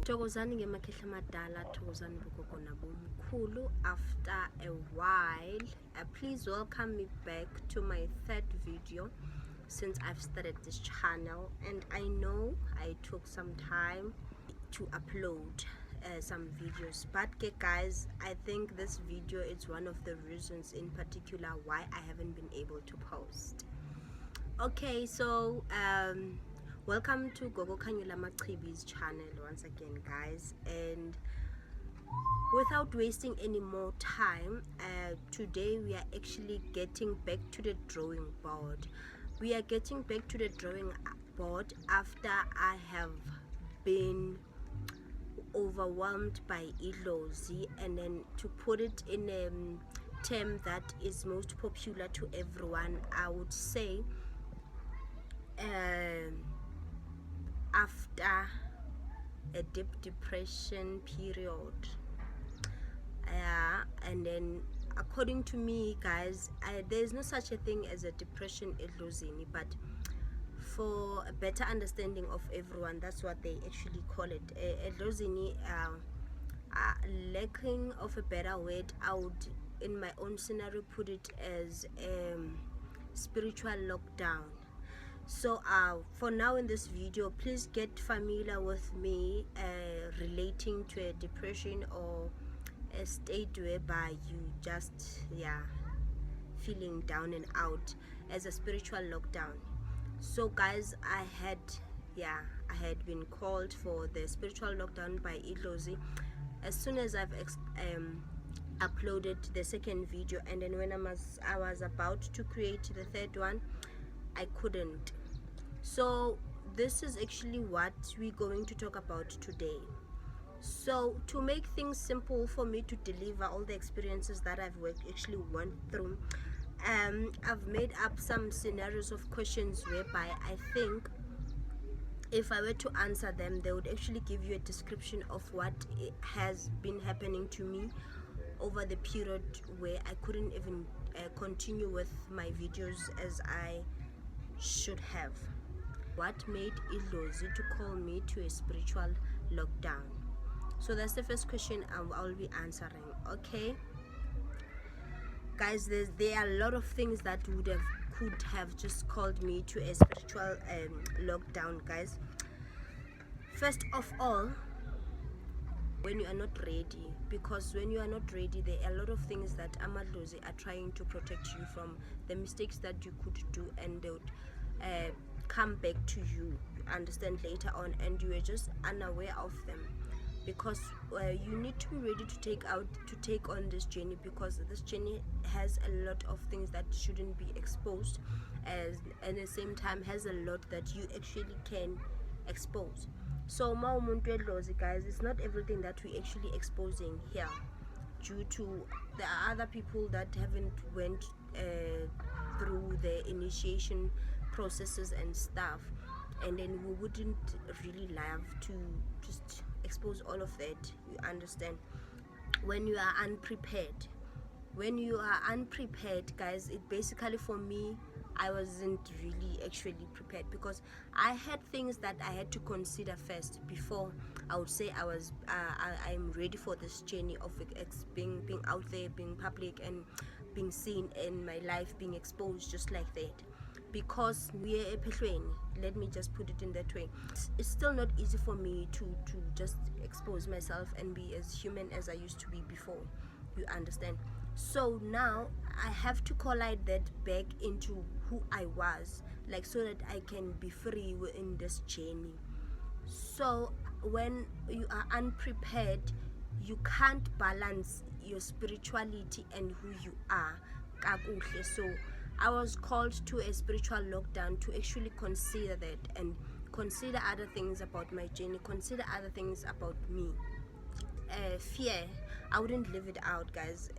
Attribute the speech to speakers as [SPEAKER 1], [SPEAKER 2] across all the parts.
[SPEAKER 1] Thokozani ngemakhehla madala, thokozani bogogo nabomkhulu. After a while, please welcome me back to my third video since I've started this channel, and I know I took some time to upload some videos, but okay guys, I think this video is one of the reasons in particular why I haven't been able to post. Okay, so welcome to Gogo Kanyula Machibi's channel once again, guys, and without wasting any more time, today we are actually getting back to the drawing board. We are getting back to the drawing board after I have been overwhelmed by idlozi, and then to put it in a term that is most popular to everyone, I would say after a deep depression period, and then according to me, guys, there's no such a thing as a depression idlozini, but for a better understanding of everyone, that's what they actually call it, idlozini. Lacking of a better word, I would in my own scenario put it as spiritual lockdown. So for now in this video, please get familiar with me relating to a depression or a state whereby you just feeling down and out as a spiritual lockdown. So guys, I had been called for the spiritual lockdown by idlozi as soon as I've uploaded the second video, and then when I was about to create the third one, I couldn't. So this is actually what we're going to talk about today. So to make things simple for me to deliver all the experiences that I've actually went through, I've made up some scenarios of questions whereby I think if I were to answer them, they would actually give you a description of what has been happening to me over the period where I couldn't even continue with my videos as I should have. What made idlozi to call me to a spiritual lockdown? So that's the first question I'll be answering. Okay guys, there are a lot of things that could have just called me to a spiritual lockdown, guys. First of all, when you are not ready, because when you are not ready, there are a lot of things that amadlozi are trying to protect you from, the mistakes that you could do, and they would come back to you understand later on, and you are just unaware of them, because you need to be ready to take on this journey, because this journey has a lot of things that shouldn't be exposed, and at the same time has a lot that you actually can expose. So guys, it's not everything that we actually exposing here, due to there are other people that haven't went through the initiation processes and stuff, and then we wouldn't really love to just expose all of that, you understand. When you are unprepared, guys, it basically, for me, I wasn't really actually prepared, because I had things that I had to consider first before I would say I'm ready for this journey of being out there, being public, and being seen, in my life being exposed just like that. Because we are let me just put it in that way, it's still not easy for me to just expose myself and be as human as I used to be before, you understand. So now I have to collide that back into who I was, like, so that I can be free in this journey. So when you are unprepared, you can't balance your spirituality and who you are kakuhle. So I was called to a spiritual lockdown to actually consider that, and consider other things about my journey, consider other things about me. Fear, I wouldn't live it out, guys.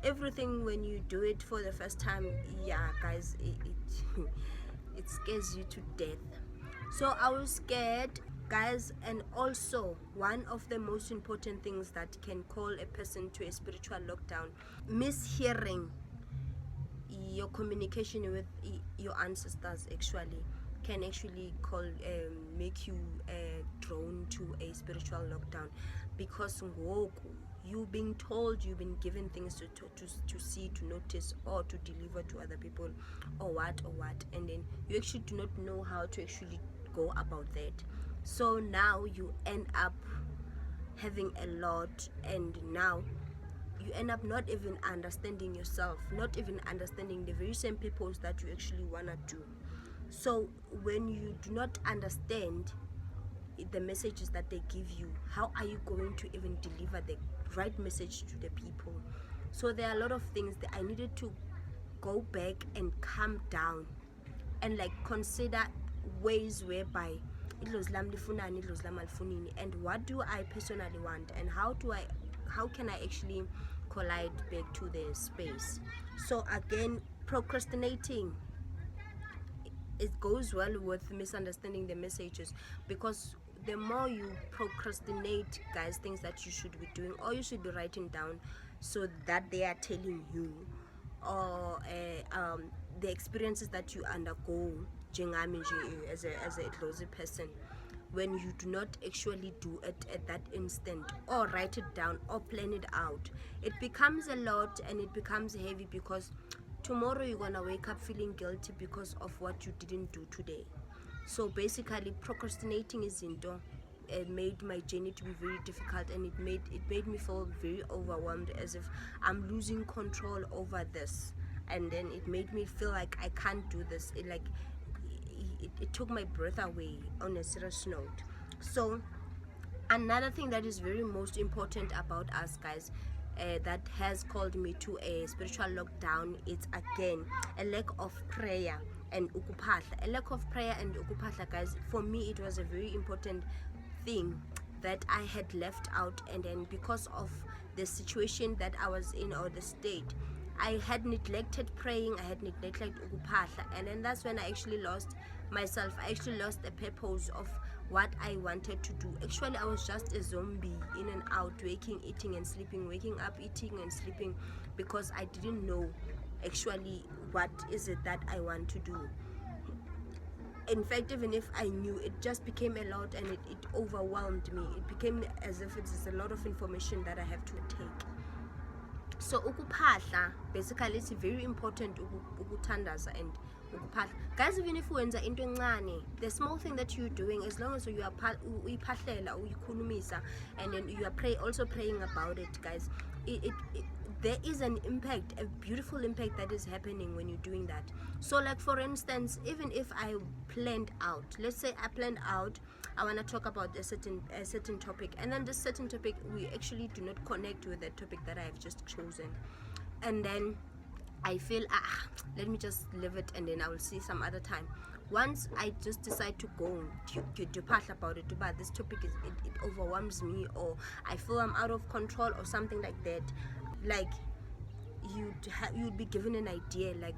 [SPEAKER 1] Everything, when you do it for the first time, guys, it scares you to death. So I was scared, guys. And also, one of the most important things that can call a person to a spiritual lockdown, mishearing your communication with your ancestors actually can actually make you drawn to a spiritual lockdown, because you've been told, you've been given things to see, to notice, or to deliver to other people, or what, and then you actually do not know how to actually go about that. So now you end up having a lot, and now you end up not even understanding yourself, not even understanding the very same purpose that you actually want to do. So when you do not understand the messages that they give you, how are you going to even deliver the right message to the people? So there are a lot of things that I needed to go back and calm down and like consider ways whereby and what do I personally want, and how can I actually collide back to the space. So again, procrastinating, it goes well with misunderstanding the messages, because the more you procrastinate, guys, things that you should be doing or you should be writing down so that they are telling you, or the experiences that you undergo as a close person, when you do not actually do it at that instant, or write it down or plan it out, it becomes a lot and it becomes heavy, because tomorrow you're gonna wake up feeling guilty because of what you didn't do today. So basically, procrastinating is into it made my journey to be very difficult, and it made me feel very overwhelmed, as if I'm losing control over this, and then it made me feel like I can't do this. It took my breath away, on a serious note. So another thing that is very most important about us, guys, that has called me to a spiritual lockdown, it's again a lack of prayer and ukuphahla. A lack of prayer and ukuphahla, guys, for me it was a very important thing that I had left out, and then because of the situation that I was in, or the state, I had neglected praying, I had neglected ukuphahla, and then that's when I actually lost myself. I actually lost the purpose of what I wanted to do. Actually, I was just a zombie, in and out, waking, eating and sleeping, waking up, eating and sleeping, because I didn't know actually what is it that I want to do. In fact, even if I knew, it just became a lot, and it overwhelmed me. It became as if it's a lot of information that I have to take. So ukuphahla, basically, it's very important, ukuthandaza and ukuphahla. Guys, even if wenza into encane, the small thing that you're doing, as long as you are uyiphahlela, uyikhulumisa, and then you are also praying about it, guys, there is an impact, a beautiful impact that is happening when you're doing that. So like, for instance, even if I planned out, let's say I planned out, I want to talk about a certain topic, and then this certain topic, we actually do not connect with the topic that I have just chosen, and then I feel let me just leave it, and then I will see some other time. Once I just decide to go to pass about it, but this topic it overwhelms me, or I feel I'm out of control, or something like that. Like, you'd be given an idea, like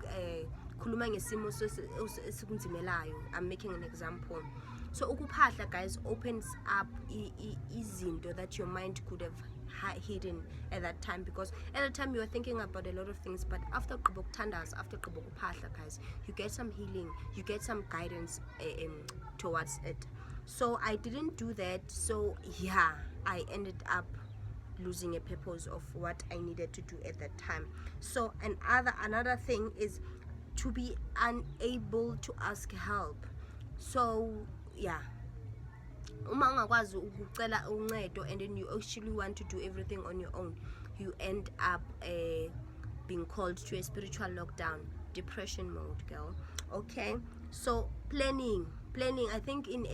[SPEAKER 1] khuluma ngesimo esikunzimelayo. I'm making an example. So ukuphahla, guys, opens up izinto that your mind could have hidden at that time, because at the time you are thinking about a lot of things, but after tandas, after ukuphahla, guys, you get some healing, you get some guidance towards it. So I didn't do that, so yeah, I ended up losing a purpose of what I needed to do at that time. So another thing is to be unable to ask help. So yeah, uma ungakwazi ukucela uncedo, and then you actually want to do everything on your own, you end up being called to a spiritual lockdown, depression mode, girl. Okay, so planning, I think in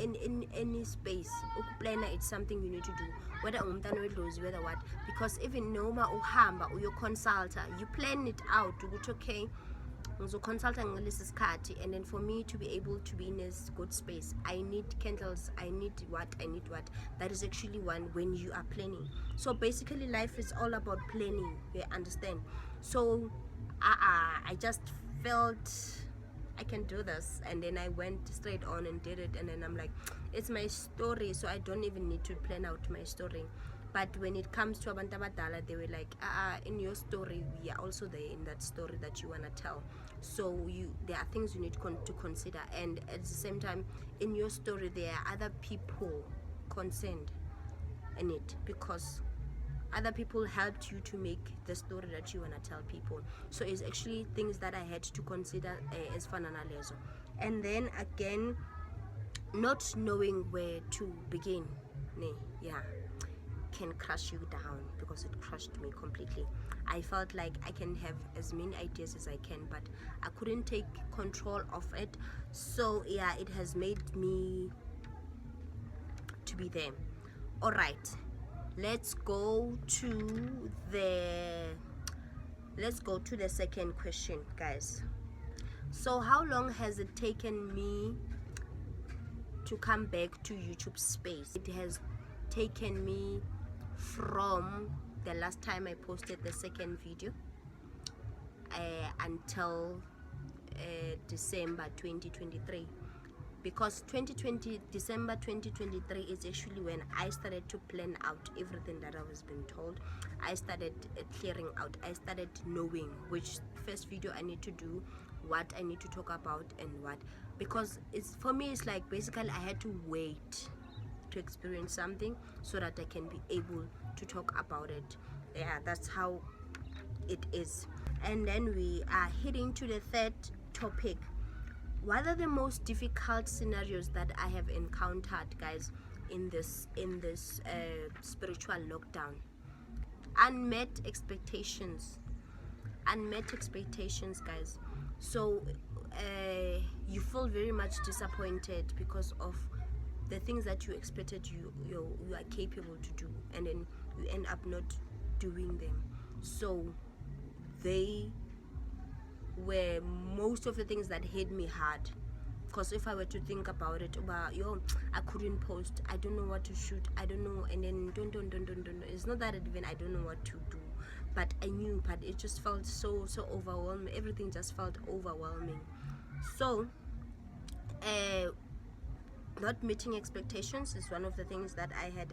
[SPEAKER 1] any space, ukuplanner, it's something you need to do, whether umntana wedlozi, whether what, because even noma uhamba uyo consulta, you plan it out ukuthi okay, ngizoconsulta ngalesi sikhathi, and then for me to be able to be in a good space, I need candles, I need what. That is actually one when you are planning. So basically, life is all about planning, you understand? So I just felt I can do this, and then I went straight on and did it, and then I'm like, it's my story, so I don't even need to plan out my story. But when it comes to abantu abadala, they were like, in your story, we are also there in that story that you want to tell. So there are things you need to consider, and at the same time, in your story, there are other people concerned in it, because other people helped you to make the story that you want to tell people. So it's actually things that I had to consider as fananalezo. And then again, not knowing where to begin, yeah, can crush you down, because it crushed me completely. I felt like I can have as many ideas as I can, but I couldn't take control of it. So yeah, it has made me to be there. All right, let's go to the second question, guys. So how long has it taken me to come back to YouTube space? It has taken me from the last time I posted the second video until December 2023, because December 2023 is actually when I started to plan out everything that I was being told. I started clearing out. I started knowing which first video I need to do, what I need to talk about, and what, because it's, for me, it's like basically I had to wait to experience something so that I can be able to talk about it. Yeah, that's how it is. And then we are heading to the third topic. What are the most difficult scenarios that I have encountered, guys, in this spiritual lockdown? Unmet expectations, guys. So you feel very much disappointed because of the things that you expected you are capable to do, and then you end up not doing them. So they were most of the things that hit me hard, because if I were to think about it, I couldn't post, I don't know what to shoot, I don't know, and then don't. It's not that even I don't know what to do, but I knew, but it just felt so overwhelming. Everything just felt overwhelming. So not meeting expectations is one of the things that I had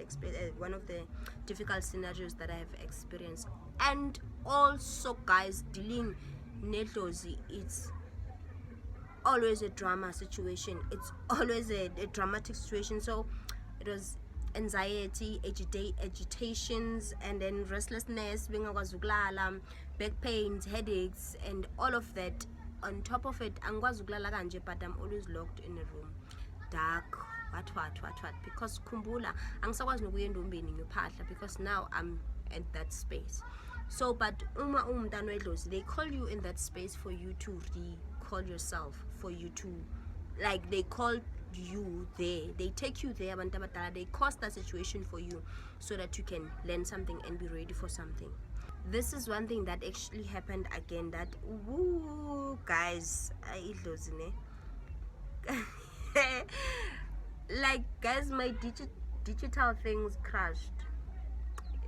[SPEAKER 1] one of the difficult scenarios that I have experienced. And also, guys, dealing nedlozi, it's always a drama situation. It's always a dramatic situation. So it was anxiety, agitations, and then restlessness, back pains, headaches, and all of that. On top of it, but I'm always locked in a room, dark, what, because kumbula angisakwazi nokuya endombeni ngiyophahla, because now I'm at that space. So but they call you in that space for you to recall yourself, for you to, like, they call you there, they take you there, they cause that situation for you so that you can learn something and be ready for something. This is one thing that actually happened again, that guys, like, guys, my digital things crashed,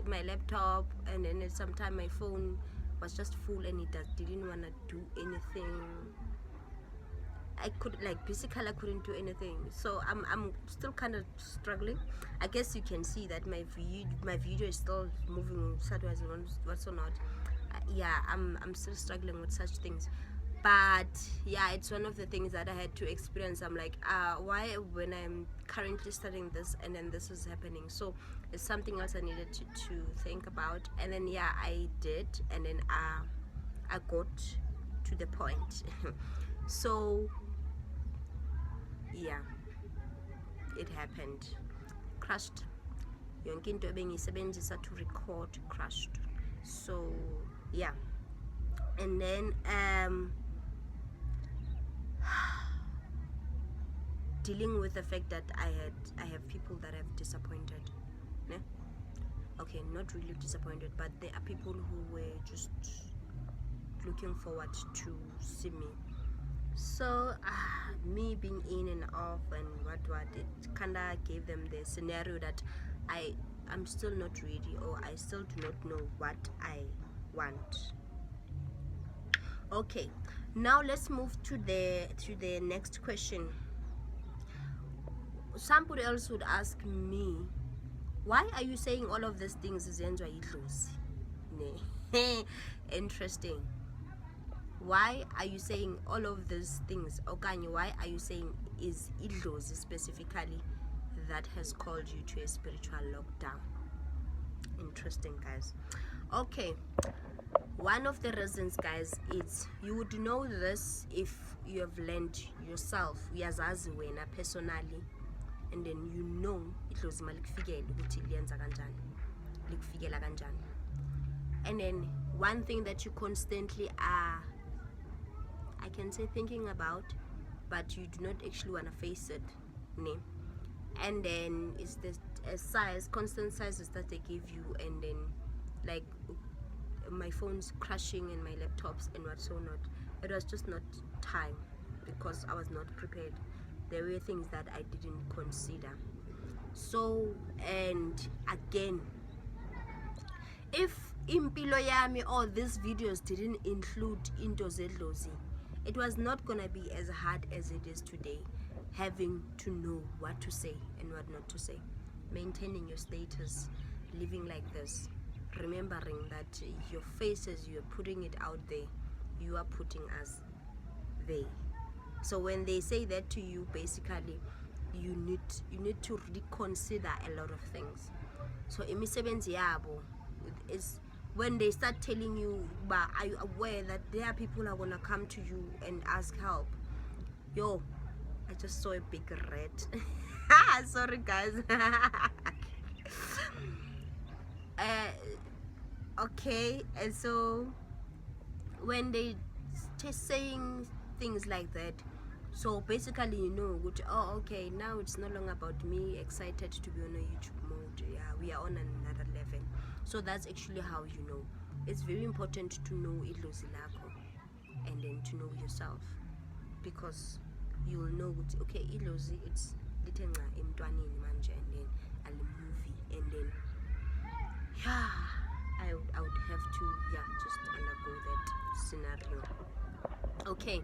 [SPEAKER 1] my laptop, and then sometime my phone was just full and it didn't want to do anything. I couldn't do anything. So I'm still kind of struggling. I guess you can see that my video is still moving sideways and what's not. Yeah, I'm still struggling with such things. But yeah, it's one of the things that I had to experience. I'm like, why, when I'm currently studying this and then this is happening? So it's something else I needed to think about. And then yeah, I did, and then I got to the point. So yeah, it happened. Crushed. Yonke into ebengiyisebenzisa to record crushed. So yeah, and then dealing with the fact that I have people that I've disappointed. Ne? Okay, not really disappointed, but there are people who were just looking forward to see me. So me being in and off and what, it kinda gave them the scenario that I'm still not ready, or I still do not know what I want. Okay, now let's move to the next question. Somebody else would ask me, why are you saying all of these things? Interesting. Why are you saying all of these things? Okanye, why are you saying is idlozi specifically that has called you to a spiritual lockdown? Interesting, guys. Okay, one of the reasons, guys, is you would know this if you have learned yourself, uyazazi wena personally, and then you know ihlozima likufikele ukuthi liyenza kanjani, likufikela kanjani. And then one thing that you constantly are, I can say, thinking about, but you do not actually want to face it, ne? And then it's the constant sizes that they give you, and then like my phone's crashing and my laptops and what so not. It was just not time, because I was not prepared. There were things that I didn't consider. So, and again, if impilo yami or these videos didn't include into zedlozi, it was not gonna be as hard as it is today, having to know what to say and what not to say, maintaining your status, living like this, remembering that your faces, you're putting it out there, you are putting us there. So when they say that to you, basically you need to reconsider a lot of things. So imisebenzi yabo is when they start telling you, but are you aware that there are people who are gonna come to you and ask help? Yo, I just saw a big rat. Sorry, guys. Okay, and so when they just saying things like that, so basically you know, which, oh, okay, now it's no longer about me excited to be on a YouTube mode. Yeah, we are on another level. So that's actually how you know. It's very important to know idlozi lakho, and then to know yourself, because you will know, okay, idlozi, it's lithenga emntwaneni manje, and then a movie, and then yeah, I would have to, yeah, just undergo that scenario. Okay,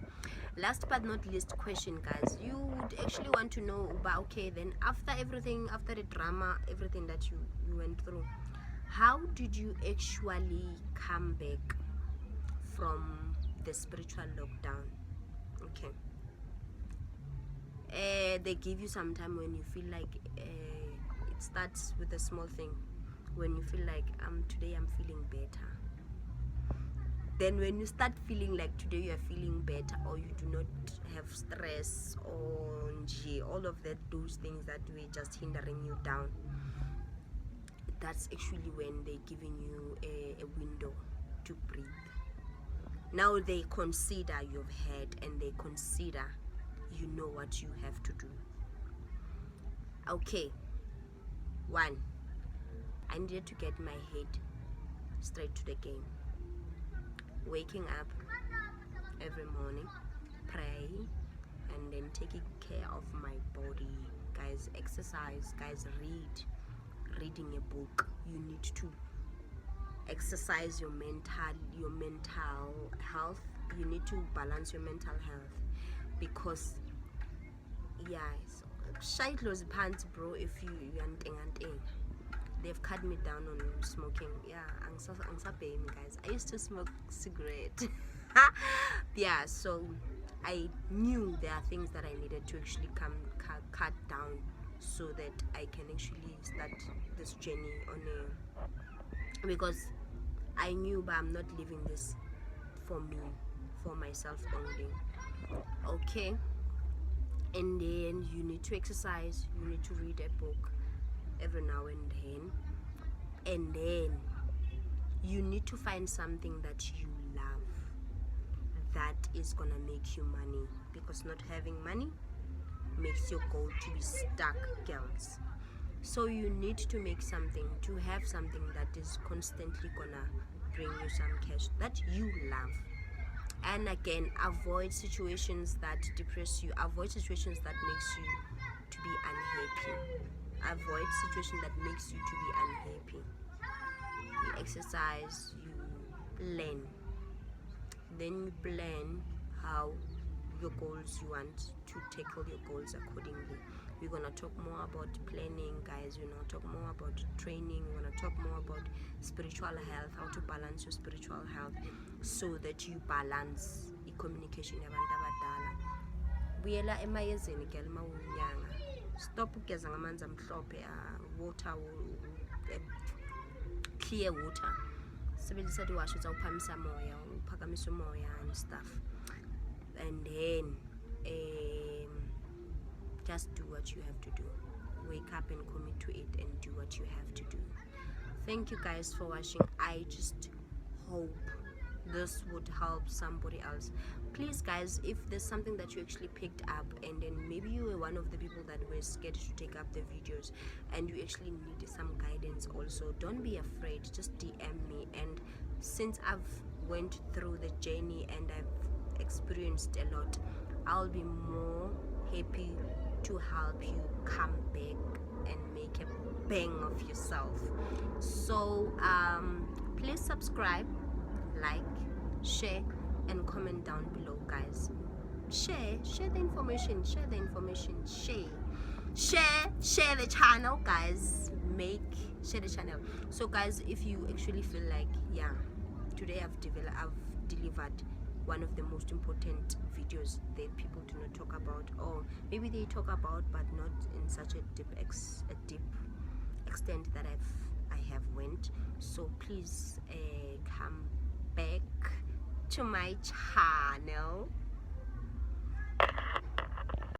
[SPEAKER 1] last but not least question, guys, you would actually want to know about, okay, then after everything, after the drama, everything that you went through, how did you actually come back from the spiritual lockdown? Okay, they give you some time when you feel like it starts with a small thing, when you feel like today I'm feeling better. Then when you start feeling like today you are feeling better, or you do not have stress or all of that, those things that were just hindering you down, that's actually when they're giving you a window to breathe. Now they consider you've had, and they consider you know what you have to do. Okay, one, I needed to get my head straight to the game. Waking up every morning, pray, and then taking care of my body. Guys, exercise. Guys, reading a book. You need to exercise your mental health. You need to balance your mental health, because yeah, shayitlozi pants, bro. If you yanting, they've cut me down on smoking. Yeah, angisabhemi, guys. I used to smoke cigarette. Yeah, so I knew there are things that I needed to actually cut down, so that I can actually start this journey on a, because I knew, but I'm not living this for me, for myself only. Okay, and then you need to exercise, you need to read a book every now and then you need to find something that you love, that is gonna make you money, because not having money makes your goal to be stuck, girls. So you need to make something, to have something that is constantly gonna bring you some cash that you love. And again, avoid situations that depress you, avoid situations that makes you to be unhappy, avoid situations that makes you to be unhappy. You exercise, you learn, then you plan how your goals, you want to tackle your goals accordingly. We're gonna talk more about planning, guys. We're gonna talk more about training. We're gonna talk more about spiritual health, how to balance your spiritual health, so that you balance the communication yabantu abadala. Buyela emayezeni girl mawunyanga. stop ugeza ngamanzi amhlophe, water, clear water. Sebenzisa iwash uzawuphamisa moya, uphakamisa umoya and stuff. And then just do what you have to do. Wake up and commit to it and do what you have to do. Thank you guys for watching. I just hope this would help somebody else. Please guys, if there's something that you actually picked up and then maybe you were one of the people that were scared to take up the videos and you actually need some guidance also, don't be afraid, just DM me. And since I've went through the journey and I've experienced a lot, I'll be more happy to help you come back and make a bang of yourself. So please subscribe, like, share and comment down below guys. Share the information, share the channel guys. Share the channel. So guys, if you actually feel like, yeah, today I've delivered one of the most important videos that people do not talk about, or maybe they talk about but not in such a deep extent that I have went. So please come back to my channel